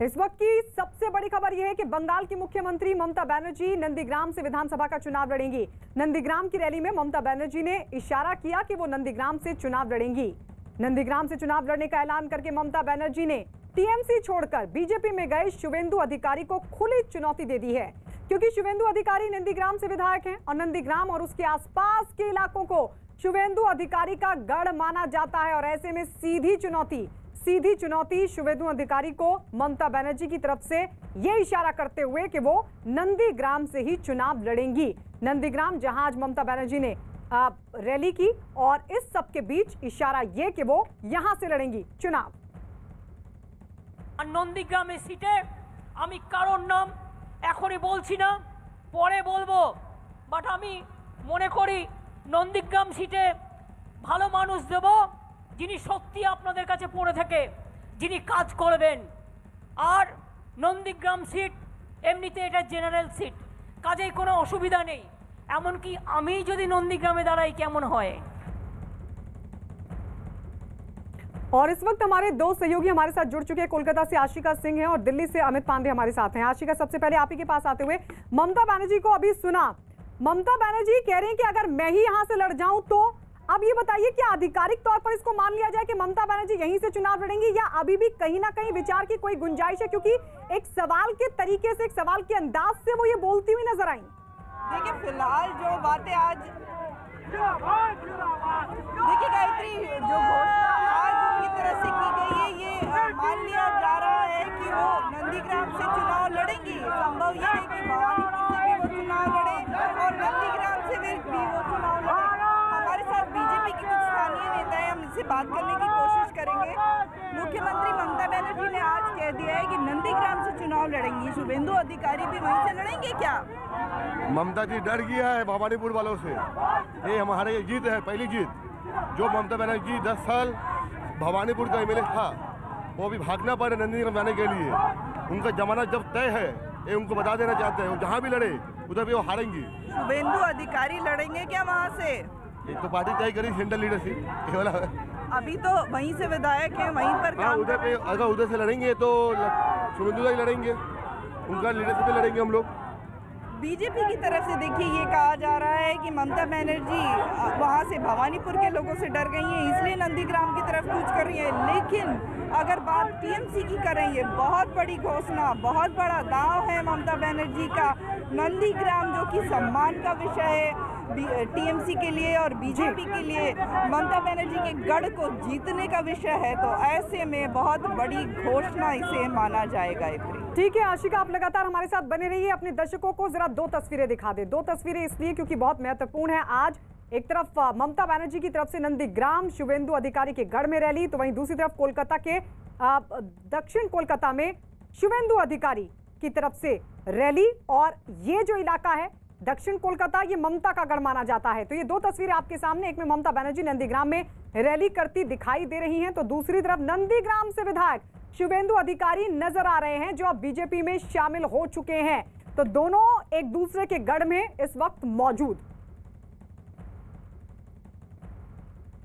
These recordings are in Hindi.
इस वक्त की सबसे बड़ी खबर यह है कि बंगाल की मुख्यमंत्री ममता बनर्जी नंदीग्राम से विधानसभा का चुनाव लड़ेंगी। नंदीग्राम की रैली में ममता बनर्जी ने इशारा किया कि वो नंदीग्राम से चुनाव लड़ेंगी। नंदीग्राम से चुनाव लड़ने का ऐलान करके ममता बनर्जी ने टीएमसी छोड़कर बीजेपी में गए शुवेंदु अधिकारी को खुली चुनौती दे दी है, क्योंकि शुवेंदु अधिकारी नंदीग्राम से विधायक हैं और नंदीग्राम और उसके आसपास के इलाकों को शुवेंदु अधिकारी का गढ़ माना जाता है। और ऐसे में सीधी चुनौती शुवेंदु अधिकारी को ममता बनर्जी की तरफ से ये इशारा करते हुए कि वो नंदीग्राम से ही चुनाव लड़ेंगी। नंदीग्राम जहां आज ममता बनर्जी ने रैली की और इस सब के बीच इशारा ये कि वो यहां से लड़ेंगी चुनाव। नंदीग्राम सीटे आमी कारोर नाम एखोनी बोलছি না, পরে বলবো, বাট আমি মনে করি নন্দীগ্রাম সিটে ভালো মানুষ দেব যিনি সত্যি আপনাদের কাছে পড়ে থাকে, যিনি কাজ করবেন। আর নন্দীগ্রাম সিট এমনিতে এটা জেনারেল সিট, কাজেই কোনো অসুবিধা নেই। এমনকি আমি যদি নন্দীগ্রামে দাঁড়াই কেমন হয়। और इस वक्त हमारे दो सहयोगी हमारे साथ जुड़ चुके हैं। कोलकाता से आशिका सिंह हैं और दिल्ली से अमित पांडे हमारे साथ हैं। आशिका, सबसे पहले आप ही के पास आते हुए, ममता बनर्जी को अभी सुना, ममता बनर्जी कह रही हैं कि अगर मैं ही यहां से लड़ जाऊं तो अब ये बताइए कि आधिकारिक तौर पर इसको मान लिया जाए कि ममता बनर्जी यहीं से चुनाव लड़ेंगी या अभी भी कहीं ना कहीं विचार की कोई गुंजाइश है? क्योंकि एक सवाल के तरीके से, एक सवाल के अंदाज से वो ये बोलती हुई नजर आई। देखिए, फिलहाल जो बातें आज देखिए गायत्री, जो घोषणा आज उनकी तरफ से की गई है, ये मान लिया जा रहा है कि वो नंदीग्राम से चुनाव लड़ेंगी। संभव ये है कि भवानीपुर से भी वो चुनाव लड़े और नंदीग्राम से भी वो चुनाव लड़े। हमारे साथ बीजेपी के कुछ स्थानीय नेता हैं, हम इनसे बात करने की कोशिश करेंगे। मुख्यमंत्री ममता बनर्जी ने आज कह दिया है कि नंदीग्राम से चुनाव लड़ेंगी, शुवेंदु अधिकारी भी वहीं से लड़ेंगे क्या? ममता जी डर गया है भवानीपुर वालों से। ये हमारी जीत है, पहली जीत। जो ममता बनर्जी 10 साल भवानीपुर का एमएलए था, वो भी भागना पड़े नंदीग्राम जाने के लिए। उनका जमाना जब तय है, ये उनको बता देना चाहते हैं। वो जहाँ भी लड़े उधर भी वो हारेंगी। शुवेंदु अधिकारी लड़ेंगे क्या वहाँ से? एक तो पार्टी तय करी सेंट्रल लीडरशिप, ये वाला अभी तो वहीं से विधायक है, वहीं पर काम उधर पे। अगर उधर से लड़ेंगे तो शुवेंदु ही लड़ेंगे, उनका लीडरशिप पे लड़ेंगे हम लोग। बीजेपी की तरफ से देखिए ये कहा जा रहा है कि ममता बनर्जी वहाँ से भवानीपुर के लोगों से डर गई हैं, इसलिए नंदीग्राम की तरफ कूच कर रही है। लेकिन अगर बात टीएमसी की करें, ये बहुत बड़ी घोषणा, बहुत बड़ा दांव है ममता बनर्जी का। नंदीग्राम जो कि सम्मान का विषय है टीएमसी के लिए और बीजेपी के लिए, ममता बनर्जी के गढ़ को जीतने का विषय है, तो ऐसे में बहुत बड़ी घोषणा इसे माना जाएगा। ठीक है आशिका, आप लगातार हमारे साथ बने रहिए। अपने दर्शकों को जरा दो तस्वीरें दिखा दे। दो तस्वीरें इसलिए क्योंकि बहुत महत्वपूर्ण है। आज एक तरफ ममता बनर्जी की तरफ से नंदीग्राम शुवेंदु अधिकारी के गढ़ में रैली, तो वहीं दूसरी तरफ कोलकाता के दक्षिण कोलकाता में शुवेंदु अधिकारी की तरफ से रैली। और ये जो इलाका है दक्षिण कोलकाता, ये ममता का गढ़ माना जाता है। तो ये दो तस्वीरें आपके सामने, एक में ममता बनर्जी नंदीग्राम में रैली करती दिखाई दे रही हैं, तो दूसरी तरफ नंदीग्राम से विधायक शुवेंदु अधिकारी नजर आ रहे हैं जो अब बीजेपी में शामिल हो चुके हैं। तो दोनों एक दूसरे के गढ़ में इस वक्त मौजूद।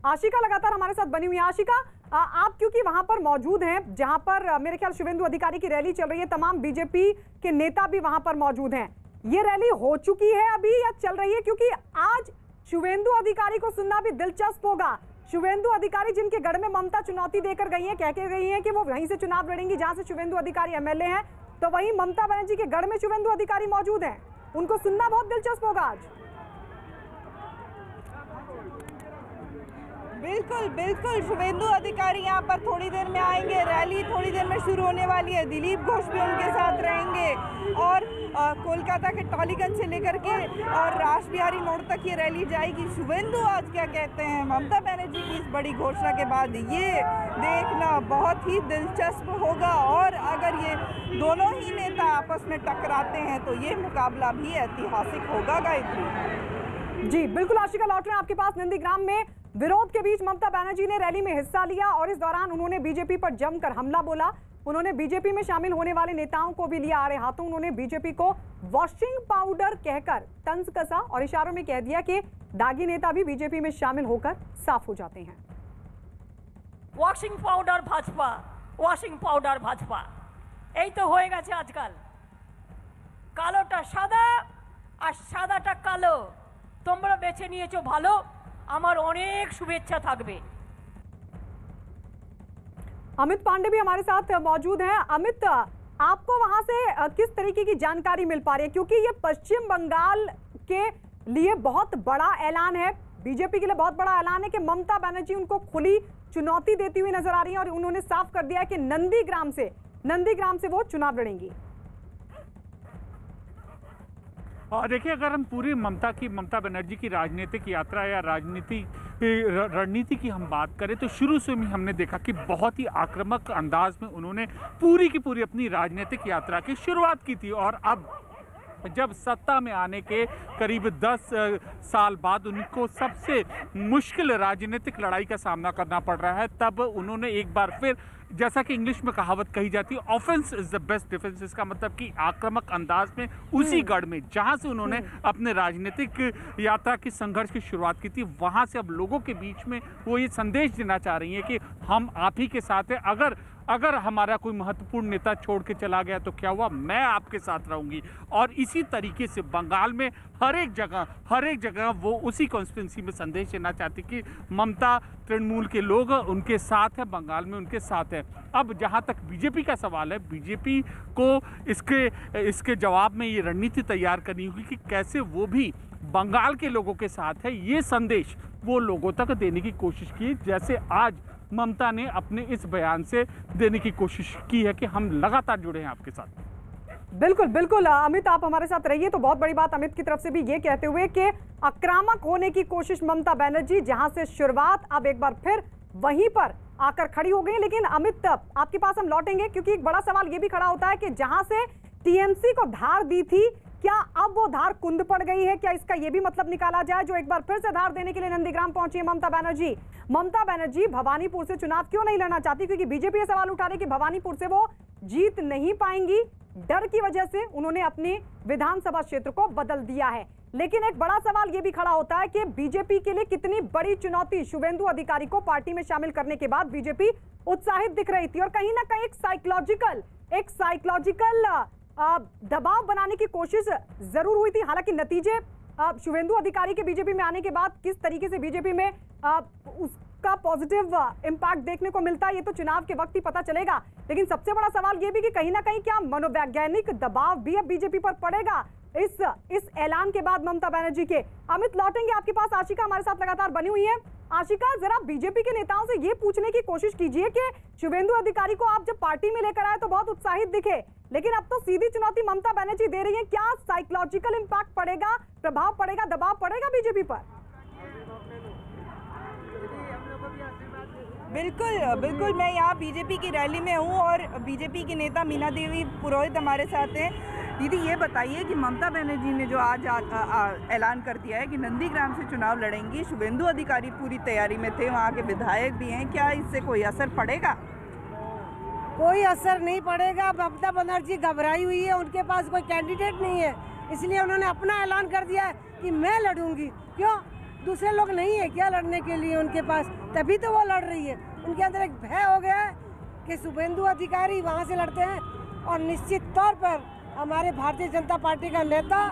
आशिका लगातार हमारे साथ बनी हुई है। आशिका, आप क्योंकि वहां पर मौजूद हैं जहां पर मेरे ख्याल शुवेंदु अधिकारी की रैली चल रही है, तमाम बीजेपी के नेता भी वहां पर मौजूद हैं। ये रैली हो चुकी है अभी या चल रही है? क्योंकि आज शुवेंदु अधिकारी को सुनना भी दिलचस्प होगा। शुवेंदु अधिकारी जिनके गढ़ में ममता चुनौती देकर गई है, कह के गई है कि वो वहीं से चुनाव लड़ेंगी जहां से शुवेंदु अधिकारी एमएलए हैं, तो वहीं ममता बनर्जी के गढ़ में शुवेंदु अधिकारी मौजूद हैं। उनको सुनना बहुत दिलचस्प होगा आज। बिल्कुल बिल्कुल, शुवेंदु अधिकारी यहाँ पर थोड़ी देर में आएंगे। रैली थोड़ी देर में शुरू होने वाली है। दिलीप घोष भी उनके साथ रहेंगे और कोलकाता के टॉलीगंज से लेकर के और रास बिहारी मोड़ तक ये रैली जाएगी। शुवेंदु आज क्या कहते हैं ममता बनर्जी की इस बड़ी घोषणा के बाद, ये देखना बहुत ही दिलचस्प होगा। और अगर ये दोनों ही नेता आपस में टकराते हैं तो ये मुकाबला भी ऐतिहासिक होगा। गायत्री जी बिल्कुल। आशिका, लौट रहे हैं आपके पास। नंदीग्राम में विरोध के बीच ममता बनर्जी ने रैली में हिस्सा लिया और इस दौरान उन्होंने बीजेपी पर जमकर हमला बोला। उन्होंने बीजेपी में शामिल होने वाले नेताओं को भी लिया आड़े हाथों। उन्होंने बीजेपी को वॉशिंग पाउडर कहकर तंज कसा और इशारों में कह दिया कि दागी नेता भी बीजेपी में शामिल होकर साफ हो जाते हैं। Washing powder Bhajpa, washing powder Bhajpa. এই তো হয়ে গেছে আজকাল, কালোটা সাদা আর সাদাটা কালো। তোমরা বেছে নিয়েছো ভালো, আমার অনেক শুভেচ্ছা থাকবে। अमित पांडे भी हमारे साथ मौजूद हैं। अमित, आपको वहां से किस तरीके की जानकारी मिल पा रही है, क्योंकि ये पश्चिम बंगाल के लिए बहुत बड़ा ऐलान है, बीजेपी के लिए बहुत बड़ा ऐलान है कि ममता बनर्जी उनको खुली चुनौती देती हुई नजर आ रही है और उन्होंने साफ कर दिया है कि नंदीग्राम से वो चुनाव लड़ेंगी। और देखिए, अगर हम पूरी ममता बनर्जी की राजनीतिक यात्रा या रणनीति की हम बात करें तो शुरू से ही हमने देखा कि बहुत ही आक्रामक अंदाज में उन्होंने पूरी की पूरी अपनी राजनीतिक यात्रा की शुरुआत की थी। और अब जब सत्ता में आने के करीब 10 साल बाद उनको सबसे मुश्किल राजनीतिक लड़ाई का सामना करना पड़ रहा है, तब उन्होंने एक बार फिर, जैसा कि इंग्लिश में कहावत कही जाती है, offence is the best defence, इसका मतलब कि आक्रामक अंदाज में उसी गढ़ में जहां से उन्होंने अपने राजनीतिक यात्रा की संघर्ष की शुरुआत की थी, वहां से अब लोगों के बीच में वो ये संदेश देना चाह रही है कि हम आप ही के साथ हैं। अगर हमारा कोई महत्वपूर्ण नेता छोड़ के चला गया तो क्या हुआ, मैं आपके साथ रहूंगी। और इसी तरीके से बंगाल में हर एक जगह वो उसी कॉन्स्टिट्यूंसी में संदेश देना चाहती कि ममता तृणमूल के लोग उनके साथ हैं, बंगाल में उनके साथ है। अब जहां तक बीजेपी का सवाल है, बीजेपी को इसके जवाब में ये रणनीति तैयार करनी होगी कि कैसे वो भी बंगाल के लोगों के साथ है, ये संदेश वो लोगों तक देने की कोशिश की, जैसे आज ममता ने अपने इस बयान से देने की कोशिश की है कि हम लगातार जुड़े हैं आपके साथ। बिल्कुल बिल्कुल अमित, आप हमारे साथ रहिए। तो बहुत बड़ी बात अमित की तरफ से भी ये कहते हुए कि आक्रामक होने की कोशिश ममता बनर्जी, जहां से शुरुआत अब एक बार फिर वहीं पर आकर खड़ी हो गई। लेकिन अमित, आपके पास हम लौटेंगे, क्योंकि एक बड़ा सवाल ये भी खड़ा होता है कि जहां से टीएमसी को धार दी थी, क्या अब वो धार कुंद पड़ गई है? क्या इसका ये भी मतलब निकाला जाए, जो एक बार फिर से धार देने के लिए नंदीग्राम पहुंची है ममता बनर्जी भवानीपुर से चुनाव क्यों नहीं लड़ना चाहती? क्योंकि बीजेपी ये सवाल उठा रही कि भवानीपुर से वो जीत नहीं पाएंगी, डर की वजह से उन्होंने अपनी विधानसभा क्षेत्र को बदल दिया है। लेकिन एक बड़ा सवाल ये भी खड़ा होता है कि बीजेपी के लिए कितनी बड़ी चुनौती, शुभेंदु अधिकारी को पार्टी में शामिल करने के बाद बीजेपी उत्साहित दिख रही थी और कहीं ना कहीं एक साइकोलॉजिकल दबाव बनाने की कोशिश जरूर हुई थी। हालांकि नतीजे शुभेंदु अधिकारी के बीजेपी में आने के बाद किस तरीके से बीजेपी में उसका पॉजिटिव इंपैक्ट देखने को मिलता है, ये तो चुनाव के वक्त ही पता चलेगा। लेकिन सबसे बड़ा सवाल ये भी कि कहीं ना कहीं क्या मनोवैज्ञानिक दबाव भी अब बीजेपी पर पड़ेगा इस ऐलान के बाद ममता बनर्जी के? अमित, लौटेंगे आपके पास। आशिका हमारे साथ लगातार बनी हुई है। आशिका, जरा बीजेपी के नेताओं से ये पूछने की कोशिश कीजिए कि शुभेंदु अधिकारी को आप जब पार्टी में लेकर आए तो बहुत उत्साहित दिखे, लेकिन अब तो सीधी चुनौती ममता बनर्जी दे रही है। क्या साइकोलॉजिकल इंपैक्ट पड़ेगा, प्रभाव पड़ेगा, दबाव पड़ेगा बीजेपी पर? बिल्कुल मैं यहाँ बीजेपी की रैली में हूँ और बीजेपी के नेता मीना देवी पुरोहित हमारे साथ हैं। दीदी, ये बताइए कि ममता बनर्जी ने जो आज ऐलान कर दिया है कि नंदीग्राम से चुनाव लड़ेंगी, शुभेंदु अधिकारी पूरी तैयारी में थे, वहाँ के विधायक भी हैं, क्या इससे कोई असर पड़ेगा? कोई असर नहीं पड़ेगा। ममता बनर्जी घबराई हुई है, उनके पास कोई कैंडिडेट नहीं है, इसलिए उन्होंने अपना ऐलान कर दिया है कि मैं लड़ूंगी। क्यों? दूसरे लोग नहीं है क्या लड़ने के लिए उनके पास? तभी तो वो लड़ रही है। उनके अंदर एक भय हो गया है कि शुभेंदु अधिकारी वहाँ से लड़ते हैं और निश्चित तौर पर हमारे भारतीय जनता पार्टी का नेता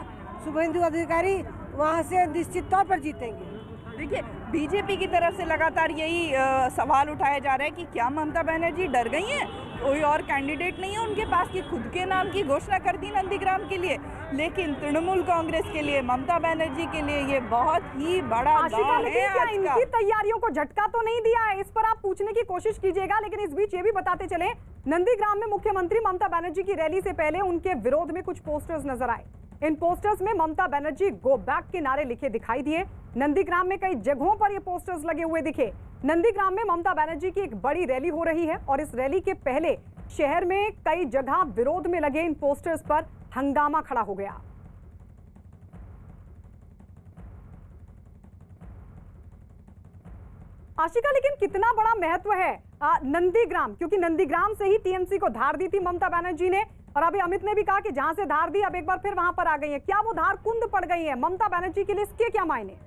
शुभेंदु अधिकारी वहाँ से निश्चित तौर पर जीतेंगे। देखिए, बीजेपी की तरफ से लगातार यही सवाल उठाया जा रहा है कि क्या ममता बनर्जी डर गई हैं, कोई और कैंडिडेट नहीं है उनके पास कि खुद के नाम की घोषणा कर दी नंदीग्राम के लिए। लेकिन तृणमूल कांग्रेस के लिए, ममता बनर्जी के लिए ये बहुत ही बड़ा दाव है। क्या इनकी तैयारियों को झटका तो नहीं दिया है? इस पर आप पूछने की कोशिश कीजिएगा। लेकिन इस बीच ये भी बताते चले, नंदीग्राम में मुख्यमंत्री ममता बनर्जी की रैली से पहले उनके विरोध में कुछ पोस्टर्स नजर आए। इन पोस्टर्स में ममता बनर्जी गो बैक के नारे लिखे दिखाई दिए। नंदीग्राम में कई जगहों पर ये पोस्टर्स लगे हुए दिखे। नंदीग्राम में ममता बनर्जी की एक बड़ी रैली हो रही है और इस रैली के पहले शहर में कई जगह विरोध में लगे इन पोस्टर्स पर हंगामा खड़ा हो गया। आशिका, लेकिन कितना बड़ा महत्व है नंदीग्राम, क्योंकि नंदीग्राम से ही टीएमसी को धार दी थी ममता बनर्जी ने, और अभी अमित ने भी कहा कि जहां से धार दी अब एक बार फिर वहां पर आ गई है। क्या वो धार कुंद पड़ गई है ममता बनर्जी के लिए? इसके क्या मायने?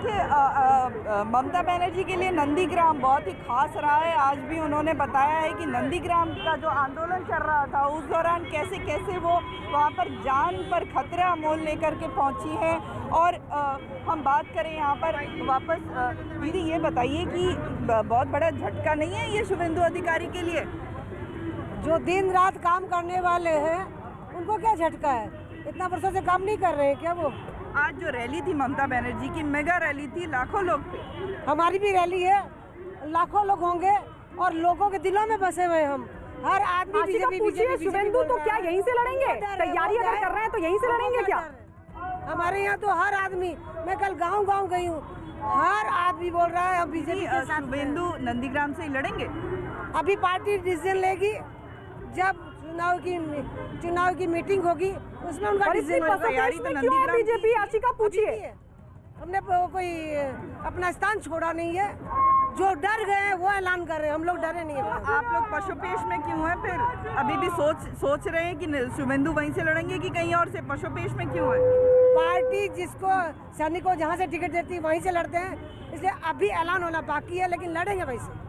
देखिए ममता बनर्जी के लिए नंदीग्राम बहुत ही खास रहा है। आज भी उन्होंने बताया है कि नंदीग्राम का जो आंदोलन चल रहा था उस दौरान कैसे कैसे वो वहाँ पर जान पर खतरा मोल लेकर के पहुँची हैं। और हम बात करें यहाँ पर वापस, दीदी ये बताइए कि बहुत बड़ा झटका नहीं है ये शुभेंदु अधिकारी के लिए? जो दिन रात काम करने वाले हैं उनको क्या झटका है? इतना वर्षों से काम नहीं कर रहे हैं क्या वो? आज जो रैली थी ममता बनर्जी की, मेगा रैली थी, लाखों लोग थे। हमारी भी रैली है, लाखों लोग होंगे और लोगों के दिलों में बसे हुए हम। हर आदमी पूछिए शुभेंदु तो क्या यहीं से लड़ेंगे? तैयारी अगर कर रहे हैं तो यहीं से लड़ेंगे क्या? हमारे यहाँ तो हर आदमी, मैं कल गाँव गई हूँ, हर आदमी बोल रहा है हम बीजेपी के साथ। शुभेंदु नंदीग्राम से ही लड़ेंगे? अभी पार्टी डिसीजन लेगी, जब चुनाव की मीटिंग होगी उसमें उनका डिसीजन होगा। तैयारी तो नंदीग्राम बीजेपी आशिका पूछिए, हमने कोई अपना स्थान छोड़ा नहीं है। जो डर गए हैं वो ऐलान कर रहे हैं, हम लोग डरे नहीं है। आप लोग पशुपेश में क्यों हैं फिर? अभी भी सोच रहे हैं कि शुभेंदु वहीं से लड़ेंगे कि कहीं और से? पशुपेश में क्यों है? पार्टी जिसको सैनिक को जहाँ से टिकट देती है वहीं से लड़ते हैं, इसलिए अभी ऐलान होना बाकी है, लेकिन लड़ेंगे वहीं से।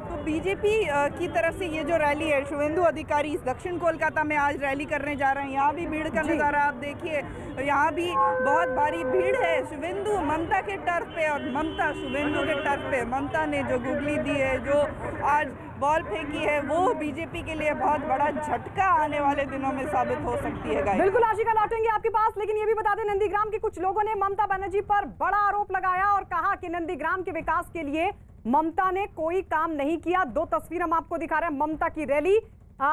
तो बीजेपी की तरफ से ये जो रैली है, शुभेंदु अधिकारी दक्षिण कोलकाता में आज रैली करने जा रहे हैं। यहाँ भी भीड़ का नज़ारा आप देखिए, यहाँ भी बहुत भारी भीड़ है। शुभेंदु ममता के टर्फ पे और ममता शुभेंदु के टर्फ पे। ममता ने जो गुगली दी है, जो आज बॉल फेंकी है, वो बीजेपी के लिए बहुत बड़ा झटका आने वाले दिनों में साबित हो सकती है। बिल्कुल आशिका, लौटेंगे आपके पास, लेकिन ये भी बता दें नंदीग्राम के कुछ लोगों ने ममता बनर्जी पर बड़ा आरोप लगाया और कहा कि नंदीग्राम के विकास के लिए ममता ने कोई काम नहीं किया। दो तस्वीर हम आपको दिखा रहे हैं ममता की रैली।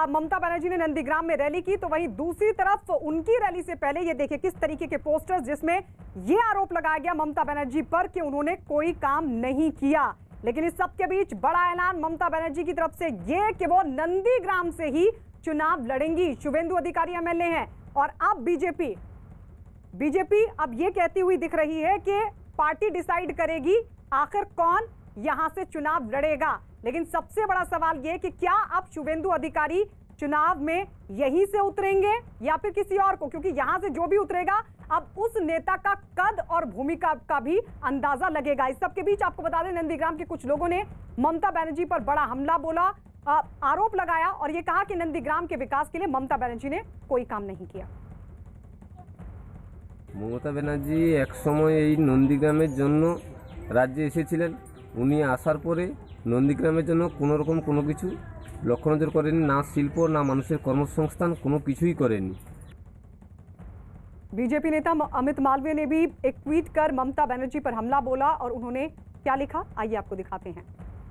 ममता बनर्जी ने नंदीग्राम में रैली की, तो वहीं दूसरी तरफ उनकी रैली से पहले ये देखिए किस तरीके के पोस्टर्स, जिसमें ये आरोप लगाया गया ममता बनर्जी पर कि उन्होंने कोई काम नहीं किया। लेकिन इस सब के बीच बड़ा ऐलान ममता बनर्जी की तरफ से ये कि वो नंदीग्राम से ही चुनाव लड़ेंगी। शुभेंदु अधिकारी एमएलए हैं और अब बीजेपी अब ये कहती हुई दिख रही है कि पार्टी डिसाइड करेगी आखिर कौन यहां से चुनाव लड़ेगा। लेकिन सबसे बड़ा सवाल ये कि क्या अब शुभेंदु अधिकारी चुनाव में यहीं से उतरेंगे या फिर किसी और को, क्योंकि यहां से जो भी उतरेगा अब उस नेता का कद और भूमिका का भी अंदाजा लगेगा। इस सब के बीच आपको बता दें नंदीग्राम के कुछ लोगों ने ममता बनर्जी पर बड़ा हमला बोला, आरोप लगाया और ये कहा कि नंदीग्राम के विकास के लिए ममता बनर्जी ने कोई काम नहीं किया। মমতা ব্যানার্জি এক সময় এই নন্দীগ্রামের জন্য রাজ্যে এসেছিলেন। উনি আসার পরে নন্দীগ্রামের জন্য কোনো রকম কোনো কিছু লক্ষ্য নজর করেনি, না শিল্প না মানুষের কর্মসংস্থান, কোনো কিছুই করেনি। बीजेपी नेता अमित मालवीय ने भी एक ट्वीट कर ममता बनर्जी पर हमला बोला और उन्होंने क्या लिखा, आइए आपको दिखाते हैं।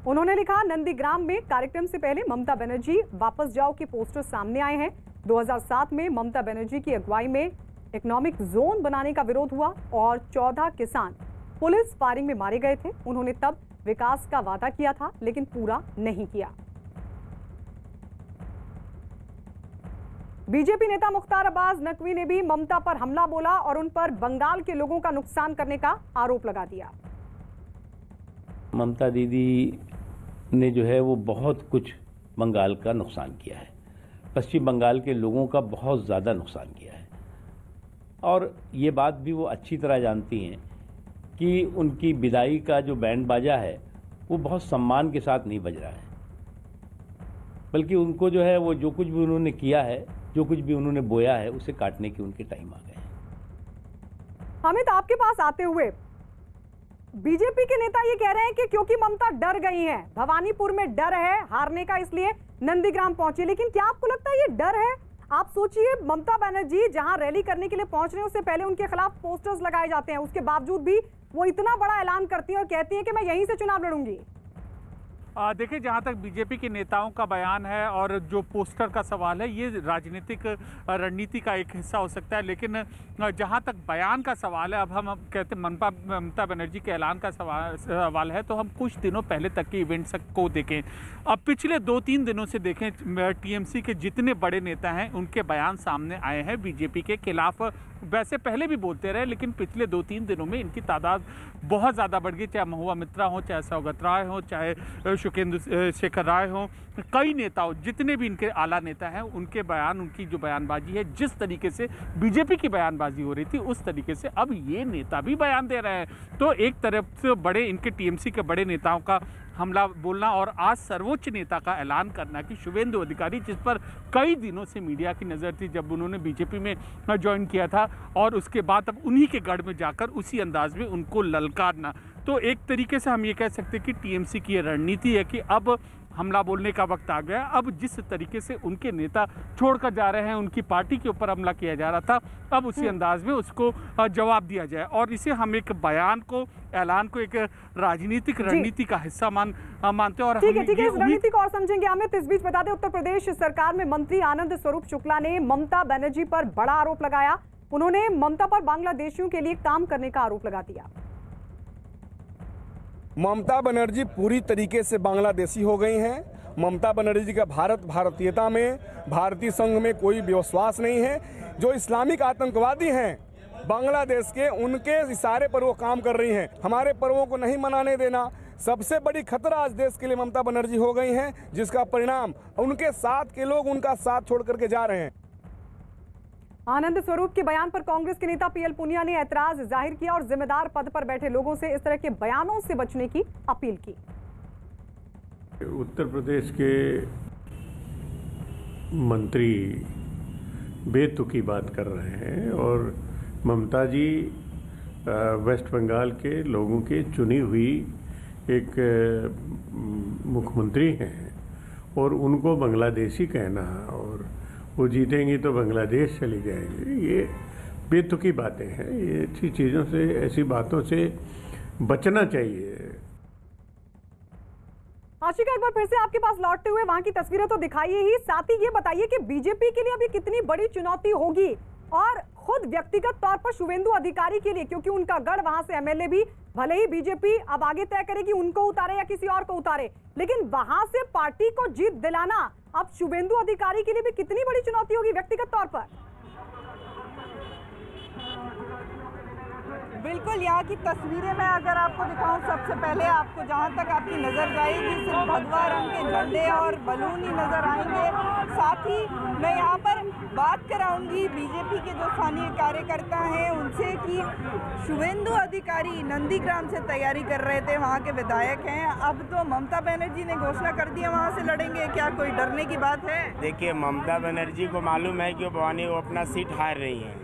उन्होंने लिखा, नंदीग्राम में कार्यक्रम से पहले ममता बनर्जी वापस जाओ के पोस्टर सामने आए हैं। 2007 में ममता बनर्जी की अगुवाई में इकोनॉमिक जोन बनाने का विरोध हुआ और 14 किसान पुलिस फायरिंग में मारे गए थे। उन्होंने तब विकास का वादा किया था लेकिन पूरा नहीं किया। बीजेपी नेता मुख्तार अब्बास नकवी ने भी ममता पर हमला बोला और उन पर बंगाल के लोगों का नुकसान करने का आरोप लगा दिया। ममता दीदी ने जो है वो बहुत कुछ बंगाल का नुकसान किया है, पश्चिम बंगाल के लोगों का बहुत ज़्यादा नुकसान किया है और ये बात भी वो अच्छी तरह जानती हैं कि उनकी विदाई का जो बैंड बाजा है वो बहुत सम्मान के साथ नहीं बज रहा है, बल्कि उनको जो है वो जो कुछ भी उन्होंने किया है, जो कुछ भी उन्होंने बोया है, उसे काटने के उनके टाइम आ गए हैं। अमित, आपके पास आते हुए बीजेपी के नेता ये कह रहे हैं कि क्योंकि ममता डर गई हैं, भवानीपुर में डर है हारने का, इसलिए नंदीग्राम पहुंची। लेकिन क्या आपको लगता है ये डर है? आप सोचिए, ममता बनर्जी जहां रैली करने के लिए पहुंच रहे हैं उससे पहले उनके खिलाफ पोस्टर्स लगाए जाते हैं, उसके बावजूद भी वो इतना बड़ा ऐलान करती है और कहती है कि मैं यहीं से चुनाव लड़ूंगी। देखिए, जहाँ तक बीजेपी के नेताओं का बयान है और जो पोस्टर का सवाल है, ये राजनीतिक रणनीति का एक हिस्सा हो सकता है, लेकिन जहाँ तक बयान का सवाल है, अब हम कहते हैं ममता बनर्जी के ऐलान का सवाल है, तो हम कुछ दिनों पहले तक के इवेंट्स को देखें। अब पिछले 2-3 दिनों से देखें, टीएमसी के जितने बड़े नेता हैं उनके बयान सामने आए हैं बीजेपी के खिलाफ वैसे पहले भी बोलते रहे, लेकिन पिछले 2-3 दिनों में इनकी तादाद बहुत ज़्यादा बढ़ गई। चाहे महुआ मित्रा हो, चाहे सौगत राय हो, चाहे शुकेंदु शेखर राय हो, कई नेताओं, जितने भी इनके आला नेता हैं, उनके बयान, उनकी जो बयानबाजी है, जिस तरीके से बीजेपी की बयानबाजी हो रही थी उस तरीके से अब ये नेता भी बयान दे रहे हैं। तो एक तरफ से बड़े इनके टीएमसी के बड़े नेताओं का हमला बोलना और आज सर्वोच्च नेता का ऐलान करना कि शुभेंदु अधिकारी, जिस पर कई दिनों से मीडिया की नज़र थी जब उन्होंने बीजेपी में ज्वाइन किया था, और उसके बाद अब उन्हीं के गढ़ में जाकर उसी अंदाज में उनको ललकारना, तो एक तरीके से हम ये कह सकते हैं कि टीएमसी की ये रणनीति है कि अब हमला बोलने का वक्त आ गया। अब जिस तरीके से उनके नेता छोड़कर जा रहे हैं, उनकी पार्टी के ऊपर हमला किया जा रहा था, अब उसी अंदाज में उसको जवाब दिया जाए। और इसे हम एक बयान को, ऐलान को एक राजनीतिक रणनीति का हिस्सा मानते हैं। और ठीक है, इस रणनीति को और समझेंगे अमित। इस बीच बता दें, उत्तर प्रदेश सरकार में मंत्री आनंद स्वरूप शुक्ला ने ममता बनर्जी पर बड़ा आरोप लगाया। उन्होंने ममता पर बांग्लादेशियों के लिए काम करने का आरोप लगा दिया। ममता बनर्जी पूरी तरीके से बांग्लादेशी हो गई हैं। ममता बनर्जी का भारतीयता में, भारतीय संघ में कोई विश्वास नहीं है। जो इस्लामिक आतंकवादी हैं बांग्लादेश के, उनके इशारे पर वो काम कर रही हैं। हमारे पर्वों को नहीं मनाने देना सबसे बड़ी खतरा आज देश के लिए ममता बनर्जी हो गई हैं, जिसका परिणाम उनके साथ के लोग उनका साथ छोड़ करके जा रहे हैं। आनंद स्वरूप के बयान पर कांग्रेस के नेता पीएल पुनिया ने ऐतराज जाहिर किया और जिम्मेदार पद पर बैठे लोगों से इस तरह के बयानों से बचने की अपील की। उत्तर प्रदेश के मंत्री बेतुकी बात कर रहे हैं और ममता जी वेस्ट बंगाल के लोगों की चुनी हुई एक मुख्यमंत्री हैं और उनको बांग्लादेशी कहना और वो जीतेंगी तो बांग्लादेश चली जाएंगी, ये बेतुकी बातें हैं। ये अच्छी चीज़ों से, ऐसी बातों से बचना चाहिए। आशिका, एक बार फिर से आपके पास लौटते हुए वहां की तस्वीरें तो दिखाइए ही, साथ ही ये बताइए कि बीजेपी के लिए अभी कितनी बड़ी चुनौती होगी और खुद व्यक्तिगत तौर पर शुभेंदु अधिकारी के लिए, क्योंकि उनका गढ़, वहां से एमएलए भी, भले ही बीजेपी अब आगे तय करेगी उनको उतारे या किसी और को उतारे, लेकिन वहां से पार्टी को जीत दिलाना अब शुभेंदु अधिकारी के लिए भी कितनी बड़ी चुनौती होगी व्यक्तिगत तौर पर। बिल्कुल, यहाँ की तस्वीरें मैं अगर आपको दिखाऊं, सबसे पहले आपको जहाँ तक आपकी नज़र जाएगी सिर्फ भगवा रंग के झंडे और बलून ही नज़र आएंगे। साथ ही मैं यहाँ पर बात कराऊंगी बीजेपी के जो स्थानीय कार्यकर्ता हैं उनसे कि शुभेंदु अधिकारी नंदीग्राम से तैयारी कर रहे थे, वहाँ के विधायक हैं, अब तो ममता बनर्जी ने घोषणा कर दी है वहाँ से लड़ेंगे, क्या कोई डरने की बात है? देखिए, ममता बनर्जी को मालूम है कि वो भवानी वो अपना सीट हार रही हैं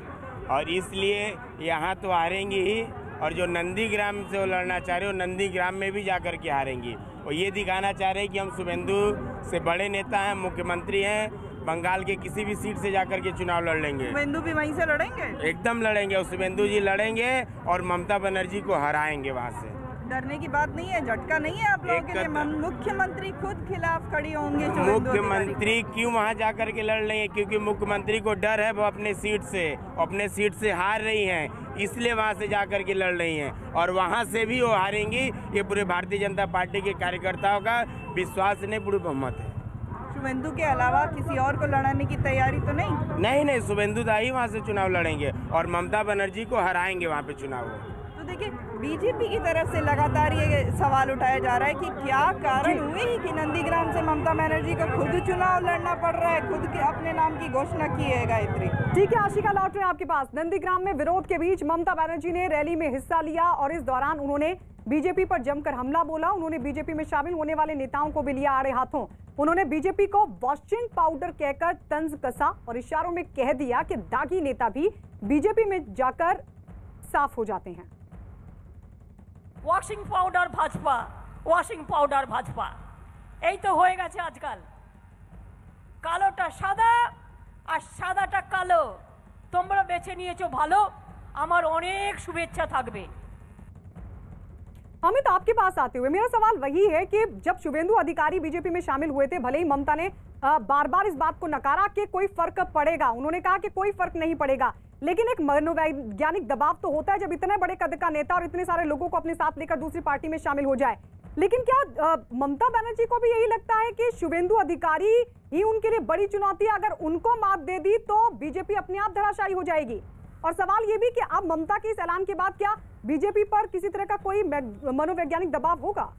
और इसलिए यहाँ तो हारेंगी ही, और जो नंदीग्राम से वो लड़ना चाह रहे हो नंदीग्राम में भी जाकर के हारेंगी। और ये दिखाना चाह रहे हैं कि हम शुभेंदु से बड़े नेता हैं, मुख्यमंत्री हैं, बंगाल के किसी भी सीट से जाकर के चुनाव लड़ लेंगे। शुभेंदु भी वहीं से लड़ेंगे? एकदम लड़ेंगे, और शुभेंदु जी लड़ेंगे और ममता बनर्जी को हराएंगे। वहाँ से डरने की बात नहीं है, झटका नहीं है आप लोगों के लिए? मुख्यमंत्री खुद खिलाफ खड़ी होंगे? मुख्यमंत्री क्यों वहां जाकर के लड़ रही है? क्योंकि मुख्यमंत्री को डर है, वो अपने सीट से हार रही हैं, इसलिए वहां से जाकर के लड़ रही हैं और वहां से भी वो हारेंगी। ये पूरे भारतीय जनता पार्टी के कार्यकर्ताओं का विश्वास नहीं, पूरी बहुमत है। शुभेंदु के अलावा किसी और को लड़ाने की तैयारी तो नहीं? नहीं, शुभेंदु दा ही वहाँ से चुनाव लड़ेंगे और ममता बनर्जी को हराएंगे वहाँ पे चुनाव। तो देखिए, बीजेपी की तरफ से लगातार ये सवाल उठाया जा रहा है कि क्या कारण हुए ही कि नंदीग्राम से ममता बनर्जी को खुद चुनाव लड़ना पड़ रहा है, खुद के अपने नाम की घोषणा की है गायत्री। ठीक है आशिका, लौट रहे हैं आपके पास। नंदीग्राम में विरोध के बीच ममता बनर्जी ने रैली में हिस्सा लिया और इस दौरान उन्होंने बीजेपी पर जमकर हमला बोला। उन्होंने बीजेपी में शामिल होने वाले नेताओं को भी लिया आड़े हाथों। उन्होंने बीजेपी को वॉशिंग पाउडर कहकर तंज कसा और इशारों में कह दिया कि दागी नेता भी बीजेपी में जाकर साफ हो जाते हैं। Washing powder Bhajpa, washing powder Bhajpa, এই তো হয়ে গেছে আজকাল। কালোটা সাদা আর সাদাটা কালো, তোমরা বেছে নিয়েছো ভালো, আমার অনেক শুভেচ্ছা থাকবে। अमित, आपके पास आते हुए मेरा सवाल वही है कि जब शुभेंदु अधिकारी बीजेपी में शामिल हुए थे, भले ही ममता ने बार बार इस बात को नकारा कि कोई फर्क पड़ेगा, उन्होंने कहा कि कोई फर्क नहीं पड़ेगा, लेकिन एक मनोवैज्ञानिक दबाव तो होता है जब इतने बड़े कद का नेता और इतने सारे लोगों को अपने साथ लेकर दूसरी पार्टी में शामिल हो जाए। लेकिन क्या ममता बनर्जी को भी यही लगता है कि शुभेंदु अधिकारी ही उनके लिए बड़ी चुनौती है, अगर उनको मात दे दी तो बीजेपी अपने आप धराशायी हो जाएगी? और सवाल ये भी कि अब ममता के इस ऐलान के बाद क्या बीजेपी पर किसी तरह का कोई मनोवैज्ञानिक दबाव होगा?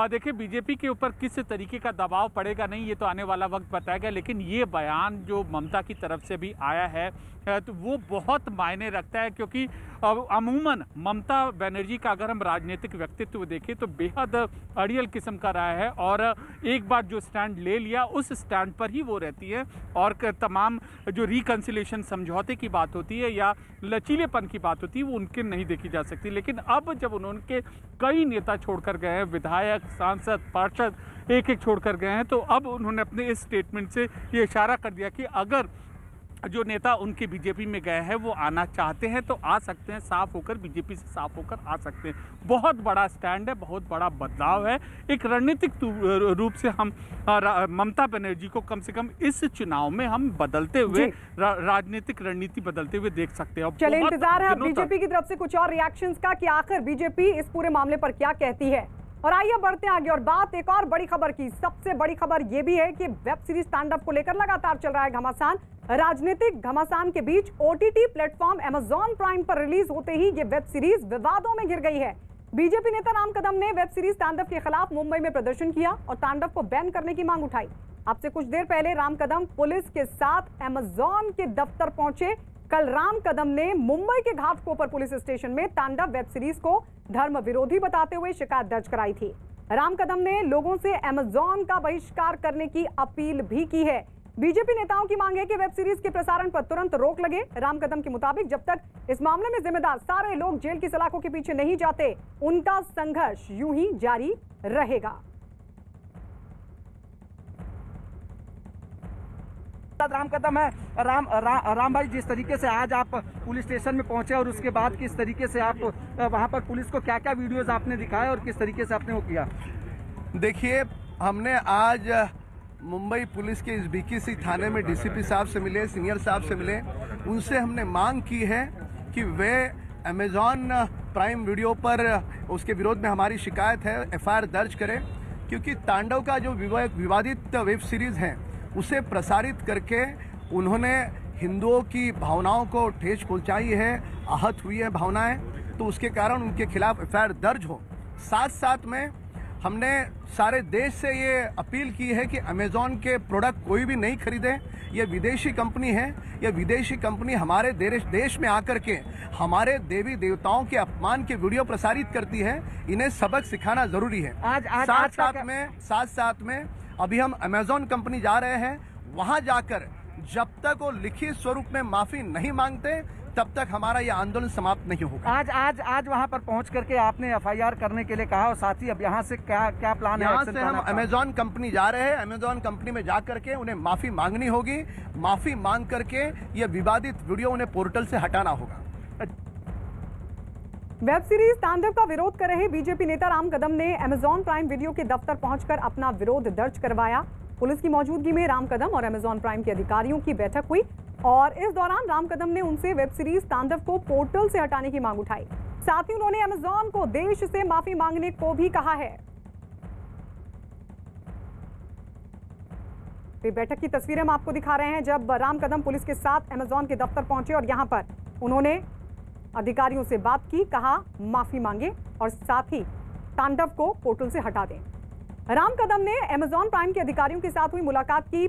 देखिए, बीजेपी के ऊपर किस तरीके का दबाव पड़ेगा नहीं, ये तो आने वाला वक्त बताएगा। लेकिन ये बयान जो ममता की तरफ से भी आया है तो वो बहुत मायने रखता है, क्योंकि अमूमन ममता बनर्जी का अगर हम राजनीतिक व्यक्तित्व देखें तो बेहद अड़ियल किस्म का रहा है, और एक बार जो स्टैंड ले लिया उस स्टैंड पर ही वो रहती है, और तमाम जो रिकन्सिलेशन समझौते की बात होती है या लचीलेपन की बात होती है वो उनके नहीं देखी जा सकती। लेकिन अब जब उन्होंने कई नेता छोड़कर गए हैं, विधायक, सांसद, पार्षद एक एक छोड़कर गए हैं, तो अब उन्होंने अपने इस स्टेटमेंट से ये इशारा कर दिया कि अगर जो नेता उनके बीजेपी में गए हैं वो आना चाहते हैं तो आ सकते हैं, साफ होकर बीजेपी से साफ होकर आ सकते हैं। बहुत बड़ा स्टैंड है, बहुत बड़ा बदलाव है। एक रणनीतिक रूप से हम ममता बनर्जी को कम से कम इस चुनाव में हम बदलते हुए राजनीतिक रणनीति बदलते हुए देख सकते हैं। चलिए, इंतजार है बीजेपी की तरफ से कुछ और रिएक्शंस का कि आखिर बीजेपी इस पूरे मामले पर क्या कहती है। और आइए बढ़ते हैं आगे और बात एक और बड़ी खबर की। सबसे बड़ी खबर यह भी है कि वेब सीरीज स्टैंड-अप को लेकर लगातार चल रहा है घमासान। राजनीतिक घमासान के बीच ओटीटी प्लेटफॉर्म अमेजॉन प्राइम पर रिलीज होते ही ये वेब सीरीज विवादों में घिर गई है। बीजेपी नेता राम कदम ने वेब सीरीज स्टैंड-अप के खिलाफ मुंबई में प्रदर्शन किया और स्टैंड-अप को बैन करने की मांग उठाई। अब से कुछ देर पहले राम कदम पुलिस के साथ अमेजॉन के दफ्तर पहुंचे। कल राम कदम ने मुंबई के घाटकोपर पुलिस स्टेशन में तांडव वेब सीरीज को धर्म विरोधी बताते हुए शिकायत दर्ज कराई थी। राम कदम ने लोगों से अमेजॉन का बहिष्कार करने की अपील भी की है। बीजेपी नेताओं की मांग है कि वेब सीरीज के प्रसारण पर तुरंत रोक लगे। राम कदम के मुताबिक जब तक इस मामले में जिम्मेदार सारे लोग जेल की सलाखों के पीछे नहीं जाते, उनका संघर्ष यूं ही जारी रहेगा। राम कदम है। राम भाई, जिस तरीके से आज आप पुलिस स्टेशन में पहुंचे और उसके बाद किस तरीके से आप वहां पर पुलिस को क्या क्या वीडियोस आपने दिखाए और किस तरीके से आपने वो किया? देखिए, हमने आज मुंबई पुलिस के इस बीकेसी थाने में डीसीपी साहब से मिले, सीनियर साहब से मिले। उनसे हमने मांग की है कि वे अमेजॉन प्राइम वीडियो पर उसके विरोध में हमारी शिकायत है, एफआईआर दर्ज करें, क्योंकि तांडव का जो विवादित वेब सीरीज है उसे प्रसारित करके उन्होंने हिंदुओं की भावनाओं को ठेस पहुंचाई है, आहत हुई है भावनाएं, तो उसके कारण उनके खिलाफ एफआईआर दर्ज हो। साथ साथ में हमने सारे देश से ये अपील की है कि अमेजॉन के प्रोडक्ट कोई भी नहीं खरीदे। ये विदेशी कंपनी है, ये विदेशी कंपनी हमारे देश में आकर के हमारे देवी देवताओं के अपमान के वीडियो प्रसारित करती है। इन्हें सबक सिखाना जरूरी है। साथ साथ में अभी हम अमेजॉन कंपनी जा रहे हैं, वहां जाकर जब तक वो लिखित स्वरूप में माफी नहीं मांगते तब तक हमारा ये आंदोलन समाप्त नहीं होगा। आज वहां पर पहुंच करके आपने एफआईआर करने के लिए कहा, और साथ ही अब यहाँ से क्या प्लान है? यहाँ से हम अमेजॉन कंपनी जा रहे हैं। अमेजॉन कंपनी में जा करके उन्हें माफी मांगनी होगी। माफी मांग करके ये विवादित वीडियो उन्हें पोर्टल से हटाना होगा। वेब सीरीज स्टैंड-अप का विरोध कर रहे बीजेपी नेता राम कदम ने अमेजॉन प्राइम वीडियो के दफ्तर पहुंचकर अपना विरोध दर्ज करवाया। पुलिस की मौजूदगी में राम कदम और अमेजॉन प्राइम के अधिकारियों की बैठक हुई और इस दौरान राम कदम ने उनसे वेब सीरीज स्टैंड-अप को पोर्टल से हटाने की मांग उठाई। साथ ही उन्होंने अमेजॉन को देश से माफी मांगने को भी कहा है। बैठक की तस्वीरें हम आपको दिखा रहे हैं जब राम कदम पुलिस के साथ अमेजॉन के दफ्तर पहुंचे और यहां पर उन्होंने अधिकारियों से बात की, कहा माफी मांगे और साथ ही तांडव को पोर्टल से हटा दें। राम कदम ने अमेजॉन प्राइम के अधिकारियों के साथ हुई मुलाकात की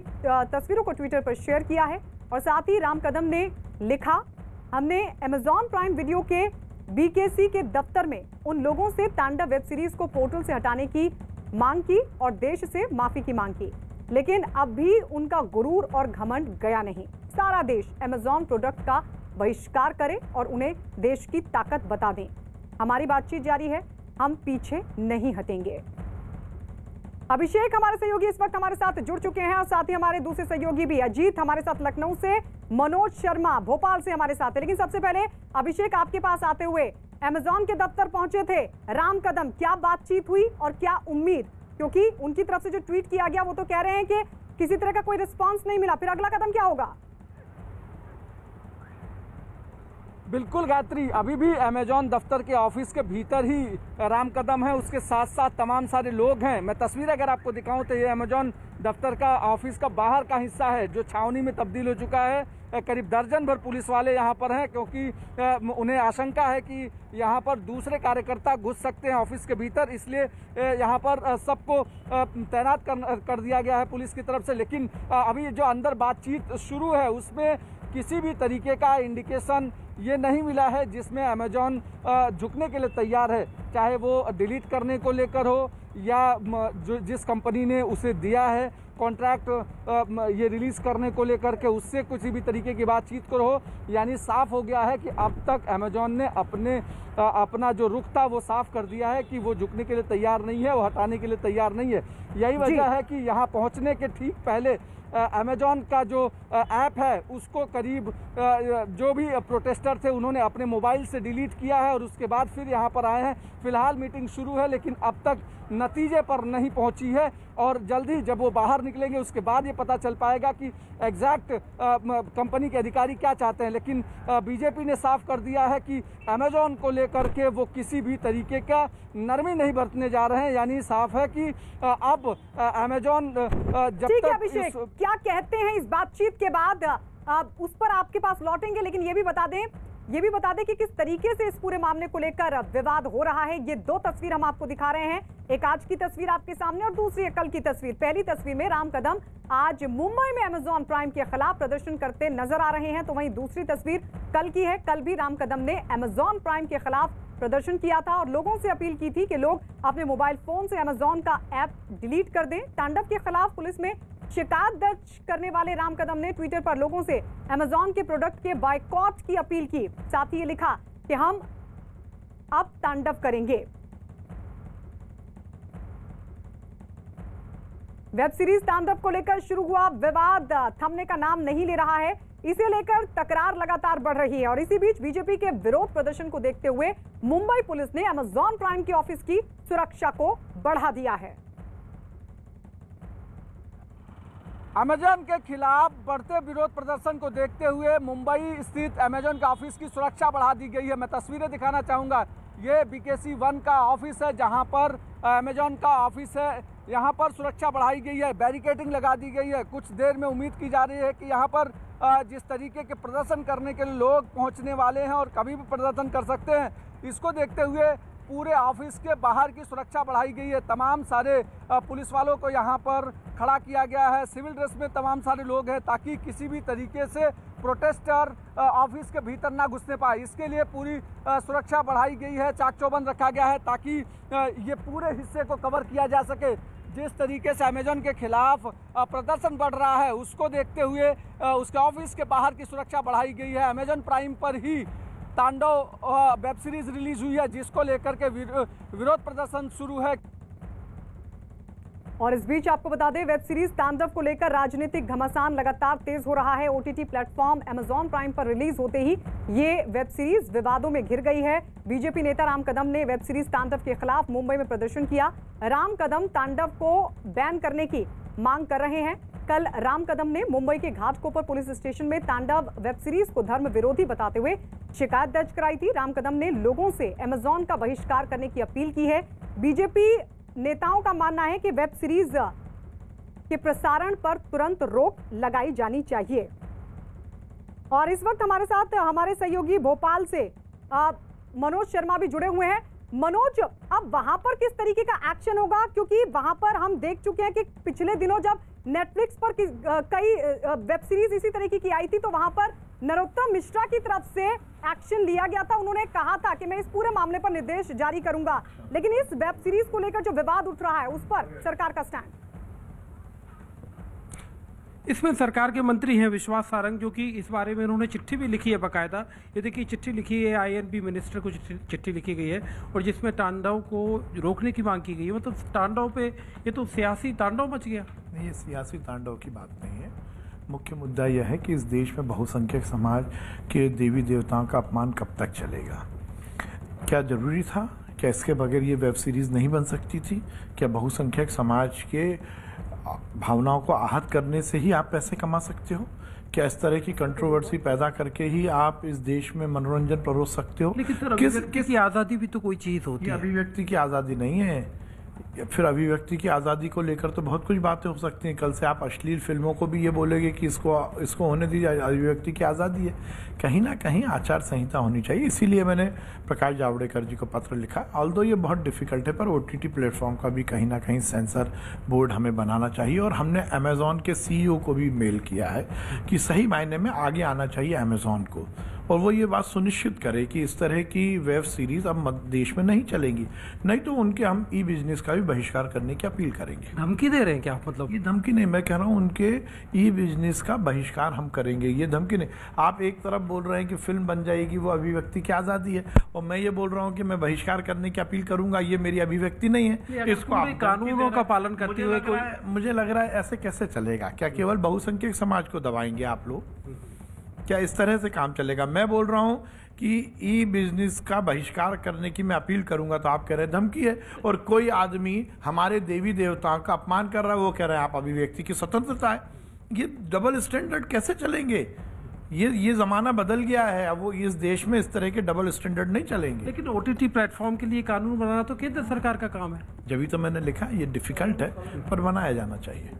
तस्वीरों को ट्विटर पर शेयर किया है और साथ ही राम कदम ने लिखा, हमने अमेजॉन प्राइम वीडियो के बीकेसी के दफ्तर में उन लोगों से तांडव वेब सीरीज को पोर्टल से हटाने की मांग की और देश से माफी की मांग की, लेकिन अब भी उनका गुरूर और घमंड गया नहीं। सारा देश अमेजॉन प्रोडक्ट का बहिष्कार करे और उन्हें देश की ताकत बता दें। हमारी बातचीत जारी है, हम पीछे नहीं हटेंगे। अभिषेक हमारे सहयोगी इस वक्त हमारे साथ जुड़ चुके हैं और साथ ही हमारे दूसरे सहयोगी भी अजीत हमारे साथ लखनऊ से, मनोज शर्मा भोपाल से हमारे साथ है। लेकिन सबसे पहले अभिषेक, आपके पास आते हुए अमेजॉन के दफ्तर पहुंचे थे राम कदम, क्या बातचीत हुई और क्या उम्मीद? क्योंकि उनकी तरफ से जो ट्वीट किया गया वो तो कह रहे हैं कि किसी तरह का कोई रिस्पॉन्स नहीं मिला, फिर अगला कदम क्या होगा? बिल्कुल गायत्री, अभी भी अमेजॉन दफ्तर के ऑफिस के भीतर ही राम कदम है, उसके साथ साथ तमाम सारे लोग हैं। मैं तस्वीर अगर आपको दिखाऊं तो ये अमेजॉन दफ्तर का ऑफिस का बाहर का हिस्सा है जो छावनी में तब्दील हो चुका है। करीब दर्जन भर पुलिस वाले यहाँ पर हैं क्योंकि उन्हें आशंका है कि यहाँ पर दूसरे कार्यकर्ता घुस सकते हैं ऑफिस के भीतर, इसलिए यहाँ पर सबको तैनात कर दिया गया है पुलिस की तरफ से। लेकिन अभी जो अंदर बातचीत शुरू है उसमें किसी भी तरीके का इंडिकेशन ये नहीं मिला है जिसमें अमेजॉन झुकने के लिए तैयार है, चाहे वो डिलीट करने को लेकर हो या जो जिस कंपनी ने उसे दिया है कॉन्ट्रैक्ट ये रिलीज़ करने को लेकर के उससे किसी भी तरीके की बातचीत को हो। यानी साफ हो गया है कि अब तक अमेजॉन ने अपना जो रुख था वो साफ कर दिया है कि वो झुकने के लिए तैयार नहीं है, वो हटाने के लिए तैयार नहीं है। यही वजह है कि यहाँ पहुँचने के ठीक पहले अमेजॉन का जो ऐप है उसको करीब जो भी प्रोटेस्टर थे उन्होंने अपने मोबाइल से डिलीट किया है और उसके बाद फिर यहाँ पर आए हैं। फिलहाल मीटिंग शुरू है लेकिन अब तक नतीजे पर नहीं पहुँची है और जल्दी जब वो बाहर निकलेंगे उसके बाद ये पता चल पाएगा कि एग्जैक्ट कंपनी के अधिकारी क्या चाहते हैं। लेकिन बीजेपी ने साफ कर दिया है कि अमेजॉन को लेकर के वो किसी भी तरीके का नरमी नहीं बरतने जा रहे हैं। यानी साफ है कि अब अमेजॉन जब ठीक है तक अभिषेक, क्या कहते हैं इस बातचीत के बाद उस पर आपके पास लौटेंगे, लेकिन ये भी बता दें कि किस तरीके से इस पूरे मामले को लेकर विवाद हो रहा है। ये दो तस्वीर हम आपको दिखा रहे हैं, एक आज की तस्वीर आपके सामने और दूसरी एक कल की तस्वीर। पहली तस्वीर में राम कदम आज मुंबई में अमेजॉन प्राइम के खिलाफ प्रदर्शन करते नजर आ रहे हैं, तो वहीं दूसरी तस्वीर कल की है। कल भी राम कदम ने अमेजॉन प्राइम के खिलाफ प्रदर्शन किया था और लोगों से अपील की थी कि लोग अपने मोबाइल फोन से अमेजॉन का ऐप डिलीट कर दें। तांडव के खिलाफ पुलिस में शिकायत दर्ज करने वाले राम कदम ने ट्विटर पर लोगों से अमेजॉन के प्रोडक्ट के बायकॉट की अपील की। साथ ही ये लिखा कि हम अब तांडव करेंगे। वेब सीरीज तांडव को लेकर शुरू हुआ विवाद थमने का नाम नहीं ले रहा है, इसे लेकर तकरार लगातार बढ़ रही है और इसी बीच बीजेपी के विरोध प्रदर्शन को देखते हुए मुंबई पुलिस ने अमेजॉन प्राइम के ऑफिस की सुरक्षा को बढ़ा दिया है। अमेजॉन के खिलाफ बढ़ते विरोध प्रदर्शन को देखते हुए मुंबई स्थित अमेजॉन के ऑफिस की सुरक्षा बढ़ा दी गई है। मैं तस्वीरें दिखाना चाहूँगा, ये BKC 1 का ऑफिस है जहां पर अमेजॉन का ऑफिस है। यहां पर सुरक्षा बढ़ाई गई है, बैरिकेडिंग लगा दी गई है। कुछ देर में उम्मीद की जा रही है कि यहां पर जिस तरीके के प्रदर्शन करने के लिए लोग पहुंचने वाले हैं और कभी भी प्रदर्शन कर सकते हैं, इसको देखते हुए पूरे ऑफिस के बाहर की सुरक्षा बढ़ाई गई है। तमाम सारे पुलिस वालों को यहाँ पर खड़ा किया गया है, सिविल ड्रेस में तमाम सारे लोग हैं ताकि किसी भी तरीके से प्रोटेस्टर ऑफिस के भीतर ना घुसने पाए। इसके लिए पूरी सुरक्षा बढ़ाई गई है, चाक चौबंद रखा गया है ताकि ये पूरे हिस्से को कवर किया जा सके। जिस तरीके से अमेजॉन के खिलाफ प्रदर्शन बढ़ रहा है उसको देखते हुए उसके ऑफिस के बाहर की सुरक्षा बढ़ाई गई है। अमेजॉन प्राइम पर ही तांडव वेब सीरीज रिलीज हुई है जिसको लेकर के विरोध प्रदर्शन शुरू है। और इस बीच आपको बता दें, वेब सीरीज तांडव को लेकर राजनीतिक घमासान लगातार तेज हो रहा है। OTT प्लेटफॉर्म अमेजॉन प्राइम पर रिलीज होते ही ये वेब सीरीज विवादों में घिर गई है। बीजेपी नेता राम कदम ने वेब सीरीज तांडव के खिलाफ मुंबई में प्रदर्शन किया। राम कदम तांडव को बैन करने की मांग कर रहे हैं। कल राम कदम ने मुंबई के घाटकोपर पुलिस स्टेशन में तांडव वेब सीरीज को धर्म विरोधी बताते हुए शिकायत दर्ज कराई थी। राम कदम ने लोगों से अमेजॉन का बहिष्कार करने की अपील की है। बीजेपी नेताओं का मानना है कि वेब सीरीज के प्रसारण पर तुरंत रोक लगाई जानी चाहिए। और इस वक्त हमारे साथ हमारे सहयोगी भोपाल से मनोज शर्मा भी जुड़े हुए हैं। मनोज, अब वहां पर किस तरीके का एक्शन होगा, क्योंकि वहां पर हम देख चुके हैं कि पिछले दिनों जब नेटफ्लिक्स पर कई वेब सीरीज इसी तरीके की आई थी तो वहां पर नरोत्तम मिश्रा की तरफ से एक्शन लिया गया था। उन्होंने कहा था कि मैं इस पूरे मामले पर निर्देश जारी करूंगा, लेकिन इस वेब सीरीज को लेकर जो विवाद उठ रहा है उस पर सरकार का स्टैंड। इसमें सरकार के मंत्री हैं विश्वास सारंग, जो कि इस बारे में उन्होंने चिट्ठी भी लिखी है बाकायदा। ये देखिए चिट्ठी लिखी है, INB मिनिस्टर को चिट्ठी लिखी गई है और जिसमें तांडव को रोकने की मांग की गई है। मतलब तांडव पे ये तो सियासी तांडव मच गया। नहीं, ये सियासी तांडव की बात नहीं है। मुख्य मुद्दा यह है कि इस देश में बहुसंख्यक समाज के देवी देवताओं का अपमान कब तक चलेगा। क्या ज़रूरी था? क्या इसके बगैर ये वेब सीरीज़ नहीं बन सकती थी? क्या बहुसंख्यक समाज के भावनाओं को आहत करने से ही आप पैसे कमा सकते हो? क्या इस तरह की कंट्रोवर्सी पैदा करके ही आप इस देश में मनोरंजन परोस सकते हो? लेकिन सर अभिव्यक्ति की आज़ादी भी तो कोई चीज़ होती है। अभिव्यक्ति की आज़ादी नहीं है। फिर अभिव्यक्ति की आज़ादी को लेकर तो बहुत कुछ बातें हो सकती हैं। कल से आप अश्लील फिल्मों को भी ये बोलेंगे कि इसको होने दीजिए, अभिव्यक्ति की आज़ादी है। कहीं ना कहीं आचार संहिता होनी चाहिए। इसीलिए मैंने प्रकाश जावड़ेकर जी को पत्र लिखा। ऑल्दो ये बहुत डिफ़िकल्ट है, पर OTT प्लेटफॉर्म का भी कहीं ना कहीं सेंसर बोर्ड हमें बनाना चाहिए। और हमने अमेज़ॉन के CEO को भी मेल किया है कि सही मायने में आगे आना चाहिए अमेज़ॉन को, और वो ये बात सुनिश्चित करे कि इस तरह की वेब सीरीज अब देश में नहीं चलेंगी, नहीं तो उनके हम ई-बिजनेस का भी बहिष्कार करने की अपील करेंगे। धमकी दे रहे हैं क्या आप? मतलब ये धमकी नहीं, मैं कह रहा हूँ उनके ई-बिजनेस का बहिष्कार हम करेंगे, ये धमकी नहीं। आप एक तरफ बोल रहे हैं कि फिल्म बन जाएगी, वो अभिव्यक्ति की आज़ादी है, और मैं ये बोल रहा हूँ कि मैं बहिष्कार करने की अपील करूंगा, ये मेरी अभिव्यक्ति नहीं है। इसको आप कानूनों का पालन करते हुए मुझे लग रहा है ऐसे कैसे चलेगा? क्या केवल बहुसंख्यक समाज को दबाएंगे आप लोग? क्या इस तरह से काम चलेगा? मैं बोल रहा हूं कि ई-बिजनेस का बहिष्कार करने की मैं अपील करूंगा, तो आप कह रहे हैं धमकी है। और कोई आदमी हमारे देवी देवताओं का अपमान कर रहा है, वो कह रहे हैं आप अभिव्यक्ति की स्वतंत्रता है। ये डबल स्टैंडर्ड कैसे चलेंगे? ये ज़माना बदल गया है, अब वो इस देश में इस तरह के डबल स्टैंडर्ड नहीं चलेंगे। लेकिन OTT प्लेटफॉर्म के लिए कानून बनाना तो केंद्र सरकार का काम है। जब तो मैंने लिखा ये डिफिकल्ट है, पर बनाया जाना चाहिए।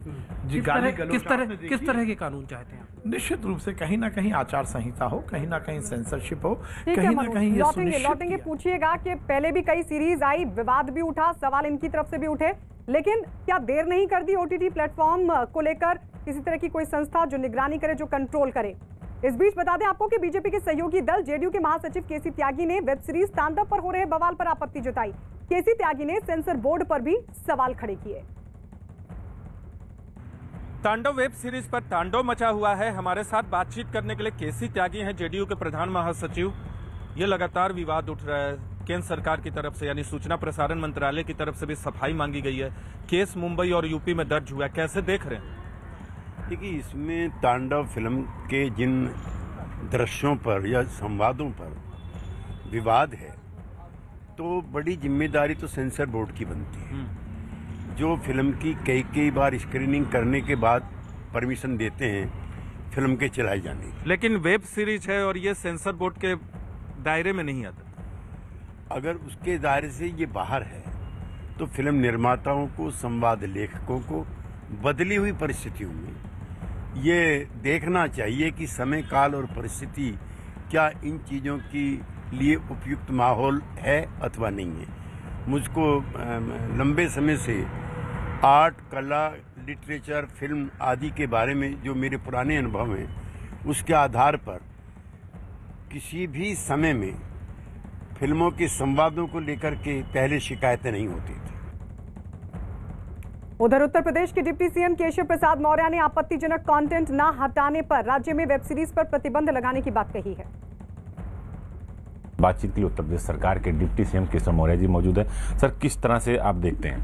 जी, किस तरह के कानून चाहते हैं? निश्चित रूप से कहीं ना कहीं आचार संहिता हो, कहीं ना कहीं सेंसरशिप हो, कहीं ना कहीं ये लौटेंगे पूछिएगा कि पहले भी कई सीरीज आई, विवाद भी उठा, सवाल इनकी तरफ से भी उठे, लेकिन क्या देर नहीं कर दी OTT प्लेटफॉर्म को लेकर किसी तरह की कोई संस्था जो निगरानी करे, जो कंट्रोल करे? इस बीच बता दें आपको कि बीजेपी के सहयोगी दल JDU के महासचिव केसी त्यागी ने वेब सीरीज तांडव पर हो रहे बवाल पर आपत्ति जताई। केसी त्यागी ने सेंसर बोर्ड पर भी सवाल खड़े किए। तांडव वेब सीरीज पर तांडव मचा हुआ है। हमारे साथ बातचीत करने के लिए केसी त्यागी हैं, JDU के प्रधान महासचिव। ये लगातार विवाद उठ रहा है केंद्र सरकार की तरफ से, यानी सूचना प्रसारण मंत्रालय की तरफ से भी सफाई मांगी गई है। केस मुंबई और यूपी में दर्ज हुआ है, कैसे देख रहे हैं? देखिए, इसमें तांडव फिल्म के जिन दृश्यों पर या संवादों पर विवाद है, तो बड़ी जिम्मेदारी तो सेंसर बोर्ड की बनती है, जो फिल्म की कई बार स्क्रीनिंग करने के बाद परमिशन देते हैं फिल्म के चलाए जाने की। लेकिन वेब सीरीज है और ये सेंसर बोर्ड के दायरे में नहीं आता। अगर उसके दायरे से ये बाहर है, तो फिल्म निर्माताओं को, संवाद लेखकों को बदली हुई परिस्थितियों में ये देखना चाहिए कि समय काल और परिस्थिति क्या इन चीज़ों के लिए उपयुक्त माहौल है अथवा नहीं है। मुझको लंबे समय से आर्ट, कला, लिटरेचर, फिल्म आदि के बारे में जो मेरे पुराने अनुभव हैं, उसके आधार पर किसी भी समय में फिल्मों के संवादों को लेकर के पहले शिकायतें नहीं होती थी। उधर उत्तर प्रदेश के डिप्टी CM केशव प्रसाद मौर्य ने आपत्तिजनक कंटेंट न हटाने पर राज्य में वेब सीरीज पर प्रतिबंध लगाने की बात कही है। बातचीत के लिए उत्तर प्रदेश सरकार के डिप्टी CM केशव मौर्य जी मौजूद है। सर, किस तरह से आप देखते हैं?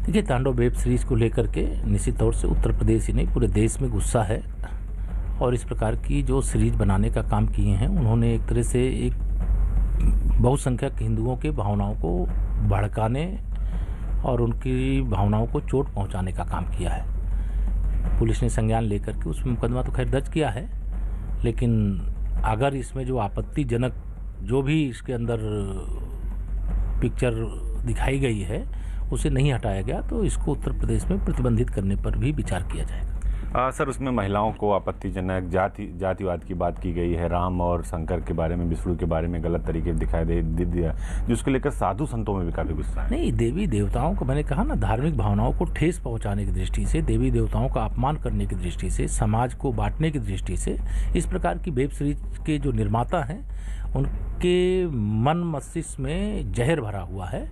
देखिए, तांडव वेब सीरीज को लेकर के निश्चित तौर से उत्तर प्रदेश ही नहीं पूरे देश में गुस्सा है, और इस प्रकार की जो सीरीज बनाने का काम किए हैं, उन्होंने एक तरह से एक बहुसंख्यक हिंदुओं के भावनाओं को भड़काने और उनकी भावनाओं को चोट पहुंचाने का काम किया है। पुलिस ने संज्ञान लेकर के उसमें मुकदमा तो खैर दर्ज किया है, लेकिन अगर इसमें जो आपत्तिजनक जो भी इसके अंदर पिक्चर दिखाई गई है उसे नहीं हटाया गया, तो इसको उत्तर प्रदेश में प्रतिबंधित करने पर भी विचार किया जाएगा। सर, उसमें महिलाओं को आपत्तिजनक जातिवाद की बात की गई है, राम और शंकर के बारे में, विष्णु के बारे में गलत तरीके से दिखाई दे दिया, जिसको लेकर साधु संतों में भी काफी गुस्सा है। नहीं, देवी देवताओं को, मैंने कहा ना, धार्मिक भावनाओं को ठेस पहुंचाने की दृष्टि से, देवी देवताओं का अपमान करने की दृष्टि से, समाज को बांटने की दृष्टि से इस प्रकार की वेब सीरीज के जो निर्माता हैं उनके मन मस्तिष्क में जहर भरा हुआ है,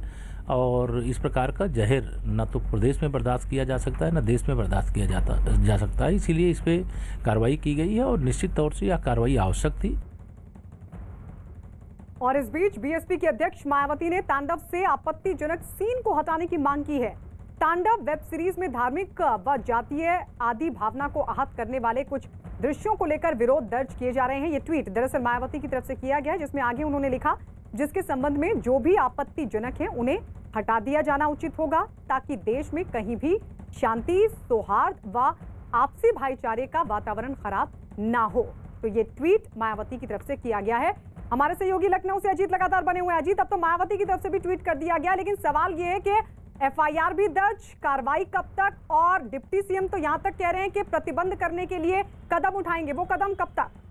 और इस प्रकार का जहर न तो प्रदेश में बर्दाश्त किया जा सकता है, न देश में बर्दाश्त किया जा सकता है। इसीलिए इस पे कार्रवाई की गई है, और निश्चित तौर से यह कार्रवाई आवश्यक थी। और इस बीच BSP की अध्यक्ष मायावती ने तांडव से आपत्तिजनक सीन को हटाने की मांग की है। तांडव वेब सीरीज में धार्मिक व जातीय आदि भावना को आहत करने वाले कुछ दृश्यों को लेकर विरोध दर्ज किए जा रहे हैं। ये ट्वीट दरअसल मायावती की तरफ से किया गया, जिसमें आगे उन्होंने लिखा, जिसके संबंध में जो भी आपत्तिजनक है उन्हें हटा दिया जाना उचित होगा, ताकि देश में कहीं भी शांति, सौहार्द व आपसी भाईचारे का वातावरण खराब ना हो। तो ये ट्वीट मायावती की तरफ से किया गया है। हमारे सहयोगी लखनऊ से अजीत लगातार बने हुए हैं। अजीत, अब तो मायावती की तरफ से भी ट्वीट कर दिया गया, लेकिन सवाल ये है कि एफआईआर भी दर्ज, कार्रवाई कब तक, और डिप्टी सीएम तो यहां तक कह रहे हैं कि प्रतिबंध करने के लिए कदम उठाएंगे, वो कदम कब तक?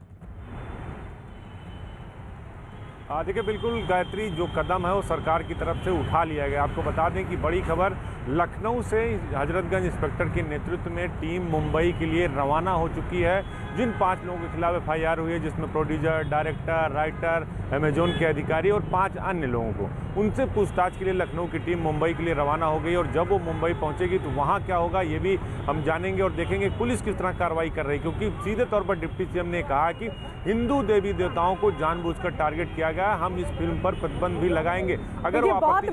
देखिए, बिल्कुल गायत्री, जो कदम है वो सरकार की तरफ से उठा लिया गया। आपको बता दें कि बड़ी खबर लखनऊ से हजरतगंज इंस्पेक्टर के नेतृत्व में टीम मुंबई के लिए रवाना हो चुकी है। जिन 5 लोगों के खिलाफ एफआईआर हुई है, जिसमें प्रोड्यूसर, डायरेक्टर, राइटर, अमेजॉन के अधिकारी और 5 अन्य लोगों को, उनसे पूछताछ के लिए लखनऊ की टीम मुंबई के लिए रवाना हो गई। और जब वो मुंबई पहुंचेगी तो वहाँ क्या होगा ये भी हम जानेंगे और देखेंगे पुलिस किस तरह कार्रवाई कर रही है। क्योंकि सीधे तौर पर डिप्टी सीएम ने कहा कि हिंदू देवी देवताओं को जानबूझकर टारगेट किया गया, हम इस फिल्म पर प्रतिबंध भी लगाएंगे। अगर वो बहुत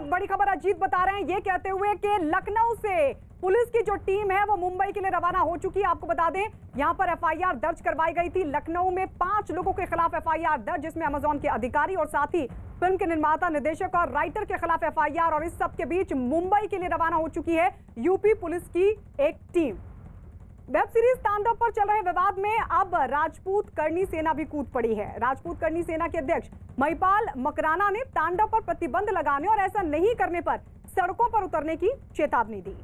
बड़ी खबर अजीत बता रहे हैं, ये कहते हुए कि लखनऊ से पुलिस की जो टीम है वो मुंबई के लिए रवाना हो चुकी है। आपको बता दें, यहां पर एफआईआर दर्ज करवाई गई थी। लखनऊ में 5 लोगों के खिलाफ एफआईआर दर्ज, जिसमें अमेजॉन के अधिकारी और साथ ही फिल्म के निर्माता, निर्देशक और राइटर के खिलाफ एफआईआर। और इस सब के बीच मुंबई के लिए रवाना हो चुकी है यूपी पुलिस की एक टीम। वेब सीरीज तांडव पर चल रहे विवाद में अब राजपूत करनी सेना भी कूद पड़ी है। राजपूत करनी सेना के अध्यक्ष महिपाल मकराना ने तांडव पर प्रतिबंध लगाने और ऐसा नहीं करने पर सड़कों पर उतरने की चेतावनी दी।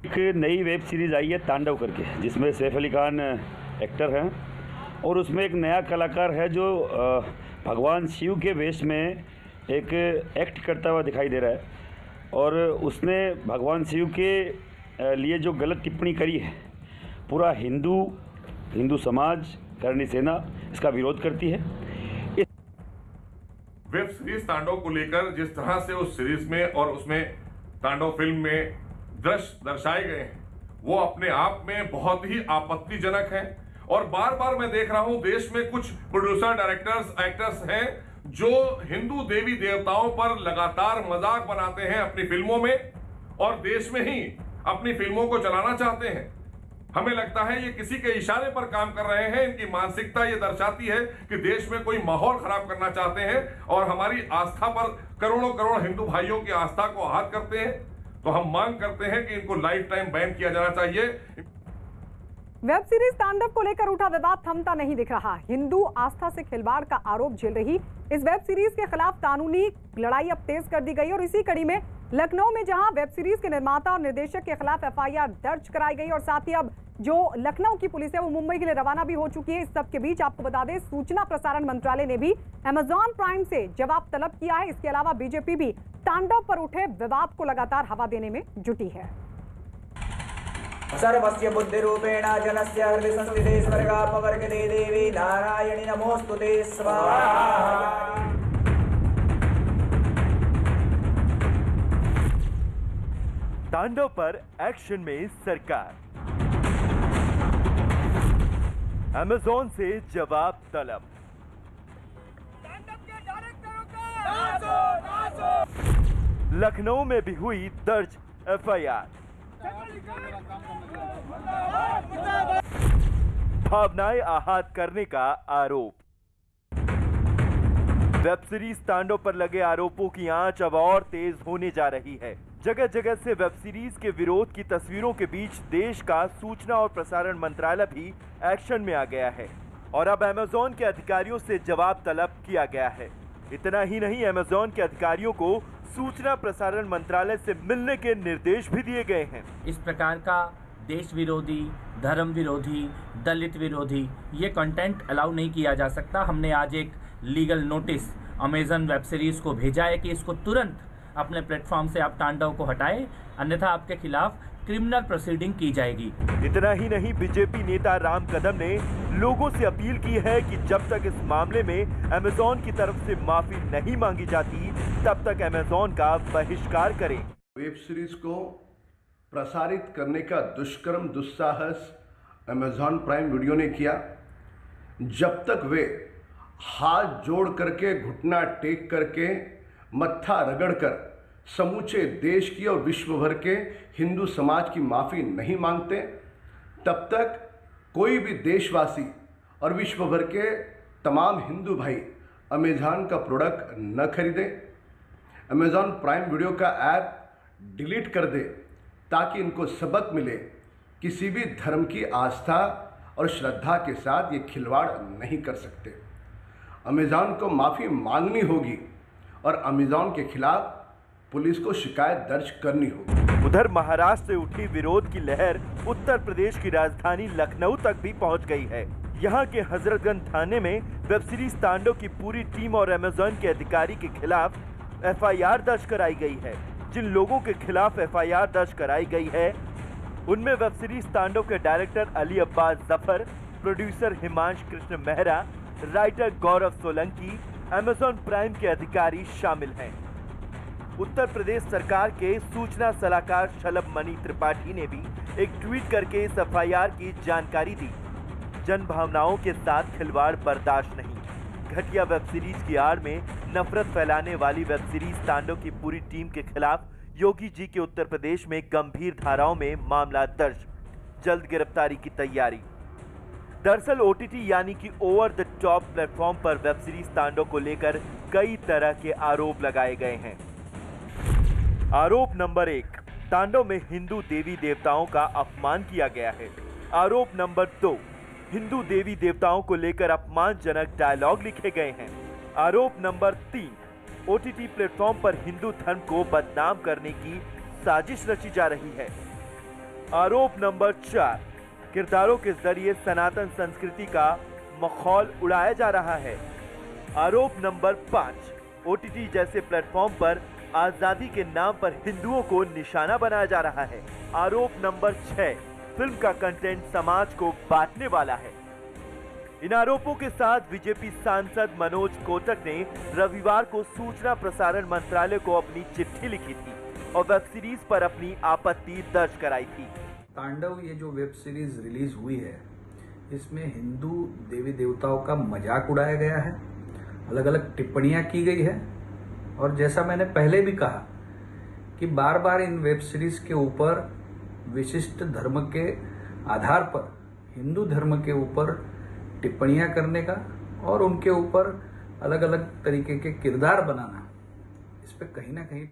एक नई वेब सीरीज आई है तांडव करके, जिसमें सैफ अली खान एक्टर हैं और उसमें एक नया कलाकार है जो भगवान शिव के वेश में एक एक्ट करता हुआ दिखाई दे रहा है। और उसने भगवान शिव के लिए जो गलत टिप्पणी करी है, पूरा हिंदू समाज, करनी सेना इसका विरोध करती है। वेब सीरीज तांडव को लेकर जिस तरह से उस सीरीज में और उसमें तांडव फिल्म में दृश्य दर्शाए गए हैं, वो अपने आप में बहुत ही आपत्तिजनक हैं। और बार बार मैं देख रहा हूं देश में कुछ प्रोड्यूसर, डायरेक्टर्स, एक्टर्स हैं जो हिंदू देवी देवताओं पर लगातार मजाक बनाते हैं अपनी फिल्मों में और देश में ही अपनी फिल्मों को चलाना चाहते हैं। हमें लगता है ये किसी के इशारे पर काम कर रहे हैं। इनकी मानसिकता ये दर्शाती है कि देश में कोई माहौल खराब करना चाहते हैं और हमारी आस्था पर करोड़ों हिंदू भाइयों की आस्था को आहत करते हैं। तो हम मांग करते हैं कि इनको लाइफ टाइम बैन किया जाना चाहिए। वेब सीरीज तांडव को लेकर उठा विवाद थमता नहीं दिख रहा। हिंदू आस्था से खिलवाड़ का आरोप झेल रही इस वेब सीरीज के खिलाफ कानूनी लड़ाई अब तेज कर दी गई। और इसी कड़ी में लखनऊ में जहां वेब सीरीज के निर्माता और निर्देशक के खिलाफ एफआईआर दर्ज कराई गई और साथ ही अब जो लखनऊ की पुलिस है वो मुंबई के लिए रवाना भी हो चुकी है। इस सब के बीच आपको बता दें, सूचना प्रसारण मंत्रालय ने भी अमेजॉन प्राइम से जवाब तलब किया है। इसके अलावा बीजेपी भी तांडव पर उठे विवाद को लगातार हवा देने में जुटी है। सर्वस्य बुद्धिरूपेण जनस्य हृदि संस्थिते स्वर्गापवर्गदे देवी नारायणी नमोस्तुते स्वाहा। तांडव पर एक्शन में सरकार, अमेजॉन से जवाब तलब। लखनऊ में भी हुई दर्ज एफआईआर। भावनाएं आहत करने का आरोप। वेब सीरीज तांडव पर लगे आरोपों की आंच अब और तेज होने जा रही है। जगह जगह से वेब सीरीज के विरोध की तस्वीरों के बीच देश का सूचना और प्रसारण मंत्रालय भी एक्शन में आ गया है और अब अमेजॉन के अधिकारियों से जवाब तलब किया गया है। इतना ही नहीं, अमेजॉन के अधिकारियों को सूचना प्रसारण मंत्रालय से मिलने के निर्देश भी दिए गए हैं। इस प्रकार का देश विरोधी, धर्म विरोधी, दलित विरोधी ये कंटेंट अलाउ नहीं किया जा सकता। हमने आज एक legal notice Amazon web series को भेजा है कि इसको तुरंत अपने प्लेटफॉर्म से आप तांडव को हटाएं, अन्यथा आपके खिलाफ क्रिमिनल प्रोसीडिंग की जाएगी। इतना ही नहीं, बीजेपी नेता राम कदम ने लोगों से अपील की है कि जब तक इस मामले में अमेजॉन की तरफ से माफी नहीं मांगी जाती तब तक अमेजॉन का बहिष्कार करें। वेब सीरीज को प्रसारित करने का दुष्कर्म, दुस्साहस अमेजॉन प्राइम वीडियो ने किया। जब तक वे हाथ जोड़ करके, घुटना टेक करके, मत्था रगड़कर समूचे देश की और विश्व भर के हिंदू समाज की माफ़ी नहीं मांगते, तब तक कोई भी देशवासी और विश्व भर के तमाम हिंदू भाई अमेजॉन का प्रोडक्ट न खरीदें, अमेजॉन प्राइम वीडियो का ऐप डिलीट कर दे, ताकि इनको सबक मिले किसी भी धर्म की आस्था और श्रद्धा के साथ ये खिलवाड़ नहीं कर सकते। अमेज़ॉन को माफ़ी मांगनी होगी और अमेज़ॉन के खिलाफ पुलिस को शिकायत दर्ज करनी होगी। उधर महाराष्ट्र से उठी विरोध की लहर उत्तर प्रदेश की राजधानी लखनऊ तक भी पहुंच गई है। यहां के हजरतगंज थाने में वेब सीरीज तांडव की पूरी टीम और अमेज़ॉन के अधिकारी के खिलाफ एफआईआर दर्ज कराई गई है। जिन लोगों के खिलाफ एफआईआर दर्ज कराई गई है उनमें वेब सीरीज तांडव के director Ali Abbas Zafar, producer Himansh Krishna Mehra, writer Gaurav Solanki, Amazon Prime के अधिकारी शामिल हैं। उत्तर प्रदेश सरकार के सूचना सलाहकार शलभ मणि त्रिपाठी ने भी एक ट्वीट करके इस एफआईआर की जानकारी दी। जन भावनाओं के साथ खिलवाड़ बर्दाश्त नहीं। घटिया वेब सीरीज की आड़ में नफरत फैलाने वाली वेब सीरीज तांडव की पूरी टीम के खिलाफ योगी जी के उत्तर प्रदेश में गंभीर धाराओं में मामला दर्ज, जल्द गिरफ्तारी की तैयारी। दरअसल ओटीटी यानी कि ओवर द टॉप प्लेटफॉर्म पर वेब सीरीज तांडव को लेकर कई तरह के आरोप लगाए गए हैं। आरोप नंबर 1, तांडव में हिंदू देवी देवताओं का अपमान किया गया है। आरोप नंबर 2, हिंदू देवी देवताओं को लेकर अपमानजनक डायलॉग लिखे गए हैं। आरोप नंबर 3, ओटीटी प्लेटफॉर्म पर हिंदू धर्म को बदनाम करने की साजिश रची जा रही है। आरोप नंबर 4, किरदारों के जरिए सनातन संस्कृति का मखौल उड़ाया जा रहा है। आरोप नंबर 5, ओटीटी जैसे प्लेटफॉर्म पर आजादी के नाम पर हिंदुओं को निशाना बनाया जा रहा है। आरोप नंबर 6, फिल्म का कंटेंट समाज को बांटने वाला है। इन आरोपों के साथ बीजेपी सांसद मनोज कोटक ने रविवार को सूचना प्रसारण मंत्रालय को अपनी चिट्ठी लिखी थी और वेब सीरीज पर अपनी आपत्ति दर्ज कराई थी। तांडव ये जो वेब सीरीज रिलीज हुई है इसमें हिंदू देवी देवताओं का मजाक उड़ाया गया है, अलग अलग टिप्पणियां की गई है और जैसा मैंने पहले भी कहा कि बार बार इन वेब सीरीज के ऊपर विशिष्ट धर्म के आधार पर हिंदू धर्म के ऊपर टिप्पणियां करने का और उनके ऊपर अलग अलग तरीके के किरदार बनाना, इस पे कहीं ना कहीं